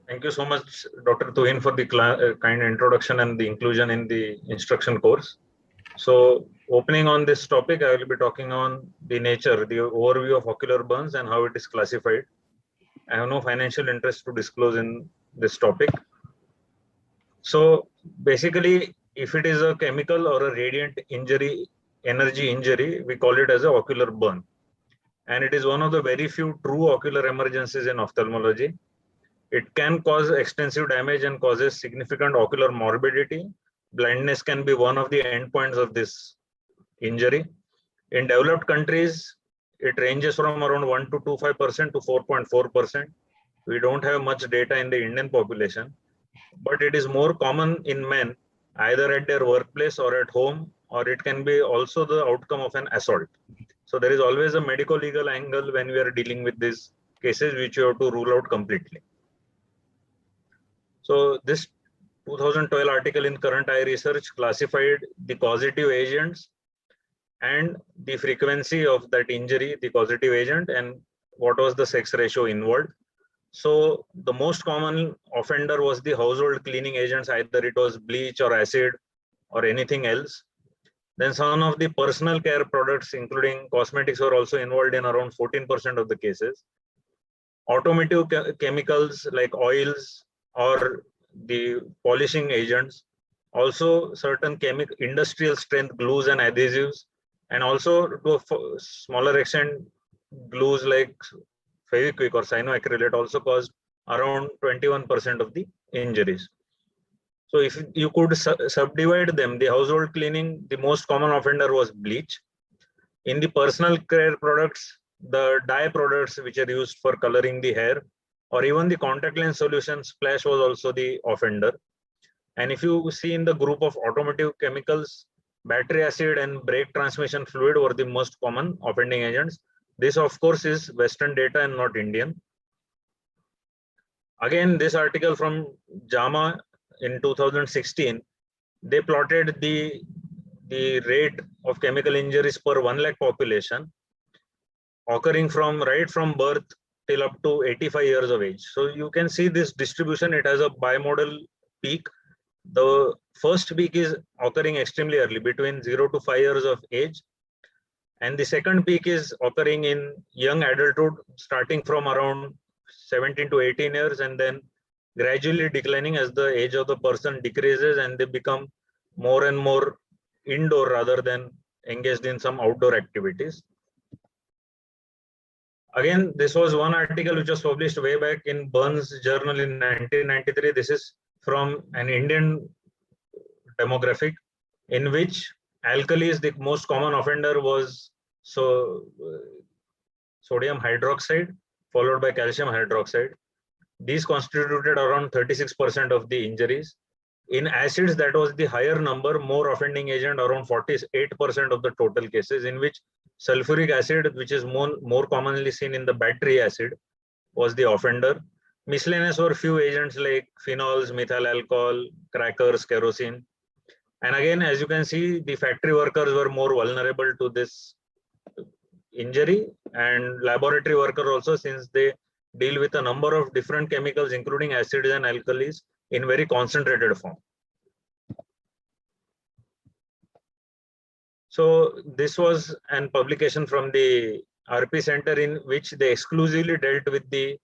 Thank you so much, Dr. Tuhin, for the kind introduction and the inclusion in the instruction course. So, opening on this topic, I will be talking on the nature, the overview of ocular burns and how it is classified. I have no financial interest to disclose in this topic. So, basically, if it is a chemical or a radiant injury, energy injury, we call it as a ocular burn. And it is one of the very few true ocular emergencies in ophthalmology. It can cause extensive damage and causes significant ocular morbidity. Blindness can be one of the endpoints of this injury. In developed countries, it ranges from around 1 to 25% to 4.4%. We don't have much data in the Indian population, but it is more common in men, either at their workplace or at home, or it can be also the outcome of an assault. So there is always a medical legal angle when we are dealing with these cases, which you have to rule out completely. So this 2012 article in Current Eye Research classified the causative agents and the frequency of that injury, the causative agent, and what was the sex ratio involved. So the most common offender was the household cleaning agents, either it was bleach or acid or anything else. Then some of the personal care products, including cosmetics, were also involved in around 14% of the cases. Automotive chemicals like oils or the polishing agents, also certain industrial strength glues and adhesives, and also to a smaller extent, glues like Fevikwik or cyanoacrylate also caused around 21% of the injuries. So if you could subdivide them, the household cleaning, the most common offender was bleach. In the personal care products, the dye products which are used for coloring the hair, or even the contact lens solution splash was also the offender. And if you see in the group of automotive chemicals, battery acid and brake transmission fluid were the most common offending agents. This, of course, is Western data and not Indian. Again, this article from JAMA in 2016, they plotted the rate of chemical injuries per 1 lakh population occurring from right from birth till up to 85 years of age. So you can see this distribution, it has a bimodal peak. The first peak is occurring extremely early, between 0 to 5 years of age. And the second peak is occurring in young adulthood, starting from around 17 to 18 years, and then gradually declining as the age of the person decreases and they become more and more indoor rather than engaged in some outdoor activities. Again, this was one article which was published way back in Burns Journal in 1993. This is from an Indian demographic in which alkalis, the most common offender was sodium hydroxide followed by calcium hydroxide. These constituted around 36% of the injuries. In acids, that was the higher number, more offending agent, around 48% of the total cases, in which sulfuric acid, which is more commonly seen in the battery acid, was the offender. Miscellaneous were few agents like phenols, methyl alcohol, crackers, kerosene. And again, as you can see, the factory workers were more vulnerable to this injury, and laboratory workers also, since they deal with a number of different chemicals, including acids and alkalis, in very concentrated form. So this was an publication from the RP Center in which they exclusively dealt with the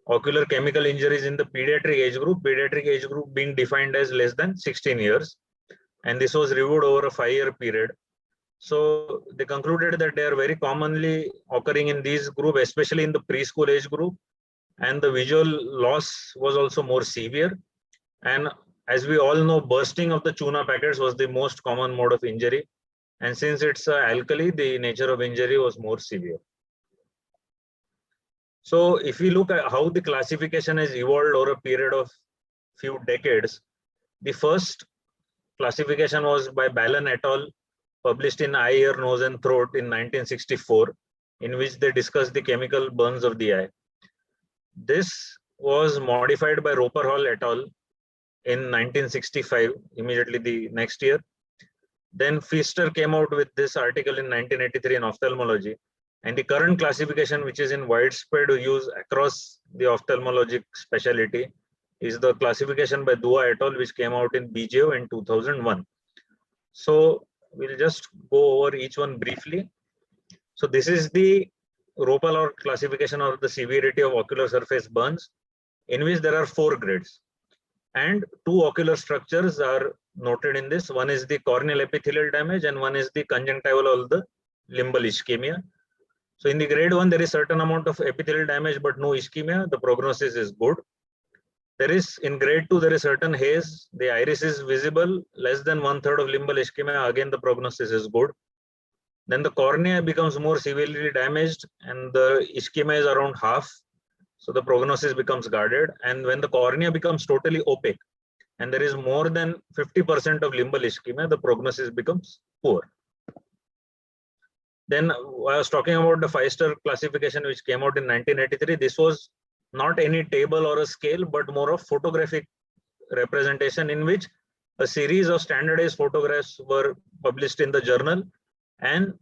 ocular chemical injuries in the pediatric age group being defined as less than 16 years. And this was reviewed over a 5-year period. So they concluded that they are very commonly occurring in these group, especially in the preschool age group. And the visual loss was also more severe. And as we all know, bursting of the tuna packets was the most common mode of injury. And since it's alkali, the nature of injury was more severe. So if we look at how the classification has evolved over a period of few decades, the first classification was by Ballan et al., published in Eye, Ear, Nose and Throat in 1964, in which they discussed the chemical burns of the eye. This was modified by Roper Hall et al. In 1965, immediately the next year. Then Pfister came out with this article in 1983 in Ophthalmology. And the current classification, which is in widespread use across the ophthalmologic specialty, is the classification by Dua et al., which came out in BJO in 2001. So we'll just go over each one briefly. So this is the Roper-Hall classification of the severity of ocular surface burns, in which there are 4 grades. And 2 ocular structures are noted in this. One is the corneal epithelial damage and one is the conjunctival or the limbal ischemia. So in the grade 1, there is certain amount of epithelial damage, but no ischemia. The prognosis is good. There is in grade 2, there is certain haze. The iris is visible, less than 1/3 of limbal ischemia. Again, the prognosis is good. Then the cornea becomes more severely damaged and the ischemia is around half. So the prognosis becomes guarded. And when the cornea becomes totally opaque and there is more than 50% of limbal ischemia, the prognosis becomes poor. Then I was talking about the 5-star classification, which came out in 1983. This was not any table or a scale, but more of photographic representation in which a series of standardized photographs were published in the journal, and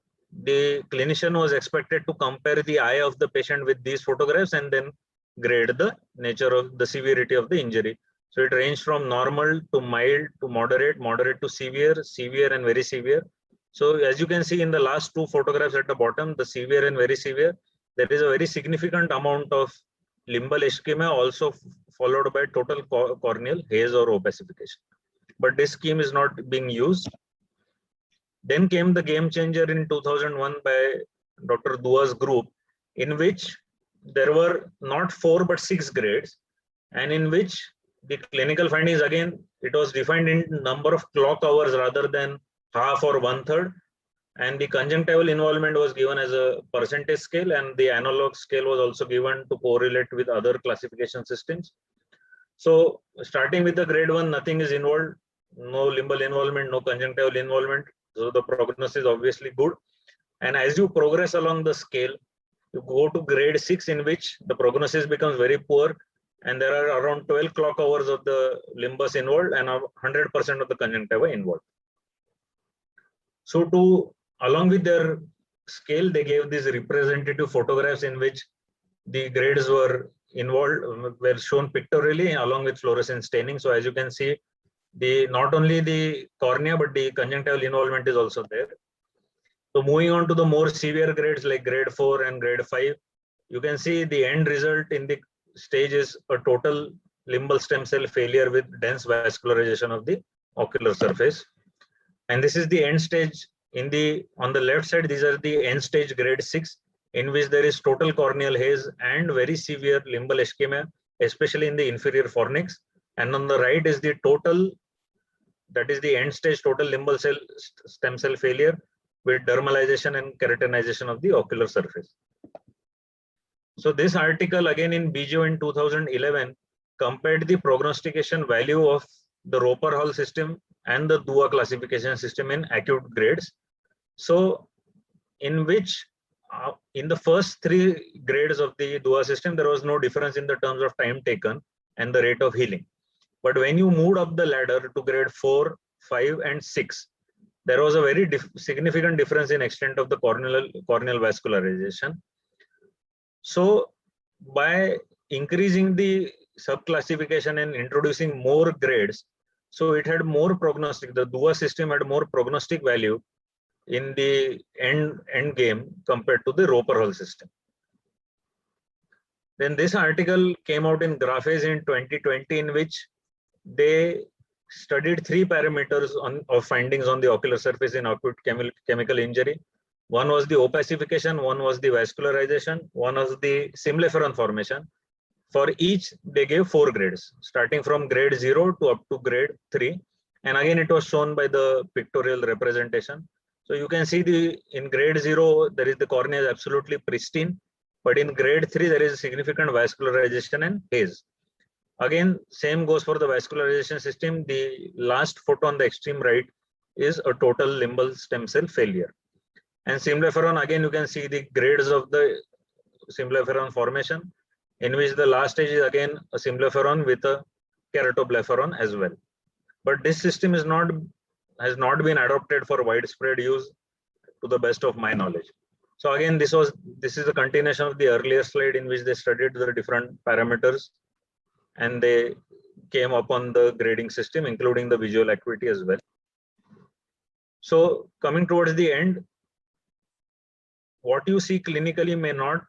the clinician was expected to compare the eye of the patient with these photographs and then grade the nature of the severity of the injury. So it ranged from normal to mild to moderate, moderate to severe, severe and very severe. So as you can see in the last 2 photographs at the bottom, the severe and very severe, there is a very significant amount of limbal ischemia, also followed by total corneal haze or opacification. But this scheme is not being used. Then came the game changer in 2001 by Dr. Dua's group, in which there were not 4 but 6 grades, and in which the clinical findings, again, it was defined in number of clock hours rather than half or 1/3, and the conjunctival involvement was given as a percentage scale, and the analog scale was also given to correlate with other classification systems. So starting with the grade 1, nothing is involved, no limbal involvement, no conjunctival involvement. So the prognosis is obviously good. And as you progress along the scale, you go to grade 6, in which the prognosis becomes very poor, and there are around 12 clock hours of the limbus involved and 100% of the conjunctiva involved. So along with their scale, they gave these representative photographs in which the grades were involved, were shown pictorially along with fluorescence staining. So as you can see, not only the cornea, but the conjunctival involvement is also there. So moving on to the more severe grades like grade 4 and grade 5, you can see the end result in the stage is a total limbal stem cell failure with dense vascularization of the ocular surface. And this is the end stage. On the left side, these are the end stage grade 6, in which there is total corneal haze and very severe limbal ischemia, especially in the inferior fornix. And on the right is the total, that is the end stage total limbal stem cell failure with dermalization and keratinization of the ocular surface. So this article, again in BJO in 2011, compared the prognostication value of the Roper-Hall system and the Dua classification system in acute grades. So in which in the first 3 grades of the Dua system, there was no difference in the terms of time taken and the rate of healing. But when you moved up the ladder to grade 4, 5 and 6, there was a very significant difference in extent of the corneal vascularization. So by increasing the subclassification and introducing more grades, so it had more prognostic, the Dua system had more prognostic value in the end game compared to the Roper-Hall system. Then this article came out in Graphes in 2020, in which they studied 3 parameters of findings on the ocular surface in acute chemical injury. One was the opacification, one was the vascularization, one was the symblepharon formation. For each, they gave 4 grades, starting from grade 0 to up to grade 3. And again, it was shown by the pictorial representation. So you can see in grade 0, there is the cornea is absolutely pristine, but in grade 3, there is significant vascularization and haze. Again, same goes for the vascularization system. The last photo on the extreme right is a total limbal stem cell failure. And symblepharon, again, you can see the grades of the symblepharon formation, in which the last stage is again a symblepharon with a keratoblepharon as well. But this system has not been adopted for widespread use to the best of my knowledge. So again, this is a continuation of the earlier slide in which they studied the different parameters and they came upon the grading system, including the visual acuity as well. So coming towards the end, what you see clinically may not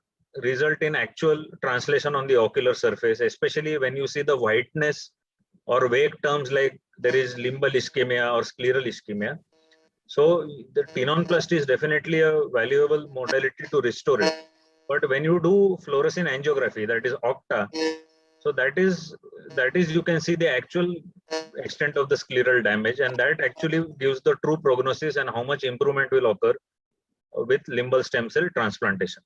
result in actual translation on the ocular surface, especially when you see the whiteness or vague terms like there is limbal ischemia or scleral ischemia. So the tenonplast is definitely a valuable modality to restore it. But when you do fluorescein angiography, that is OCTA, so that is you can see the actual extent of the scleral damage, and that actually gives the true prognosis and how much improvement will occur with limbal stem cell transplantation.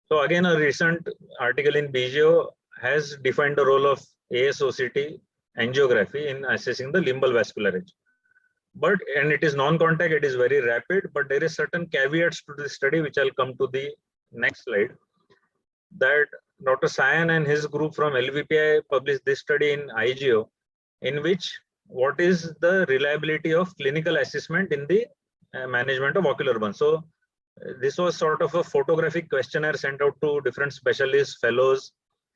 So again, a recent article in BGO has defined the role of ASOCT angiography in assessing the limbal vascularage. But, and it is non-contact, it is very rapid, but there is certain caveats to this study, which I'll come to the next slide. That Dr. Sayan and his group from LVPI published this study in IGO, in which what is the reliability of clinical assessment in the management of ocular burns. So this was sort of a photographic questionnaire sent out to different specialists, fellows,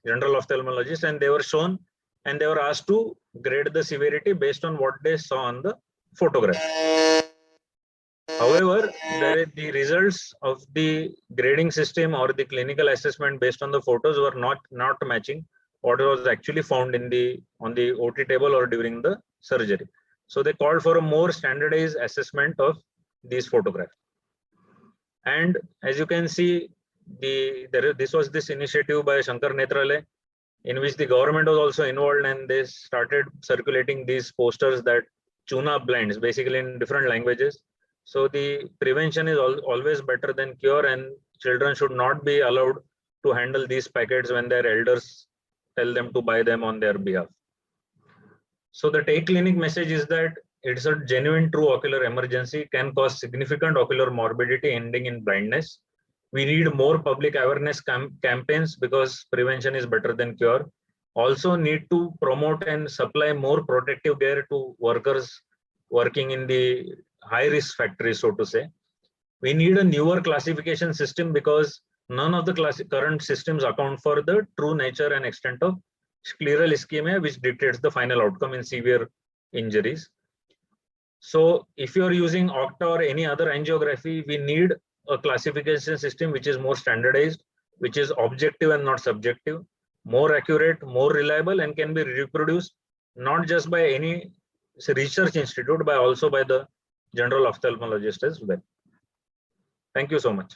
general ophthalmologists, and they were shown and they were asked to grade the severity based on what they saw on the photograph. However, the results of the grading system or the clinical assessment based on the photos were not matching what was actually found in on the OT table or during the surgery. So they called for a more standardized assessment of these photographs. And as you can see, this was this initiative by Shankar Netralaya, in which the government was also involved, and they started circulating these posters that tune up blinds, basically in different languages. So the prevention is always better than cure, and children should not be allowed to handle these packets when their elders tell them to buy them on their behalf. So the take clinic message is that it's a genuine true ocular emergency, can cause significant ocular morbidity ending in blindness. We need more public awareness campaigns because prevention is better than cure. Also need to promote and supply more protective gear to workers working in the high risk factories, so to say. We need a newer classification system because none of the current systems account for the true nature and extent of scleral ischemia, which dictates the final outcome in severe injuries. So if you are using OCTA or any other angiography, we need a classification system which is more standardized, which is objective and not subjective, more accurate, more reliable, and can be reproduced not just by any research institute, but also by the general ophthalmologist as well. Thank you so much.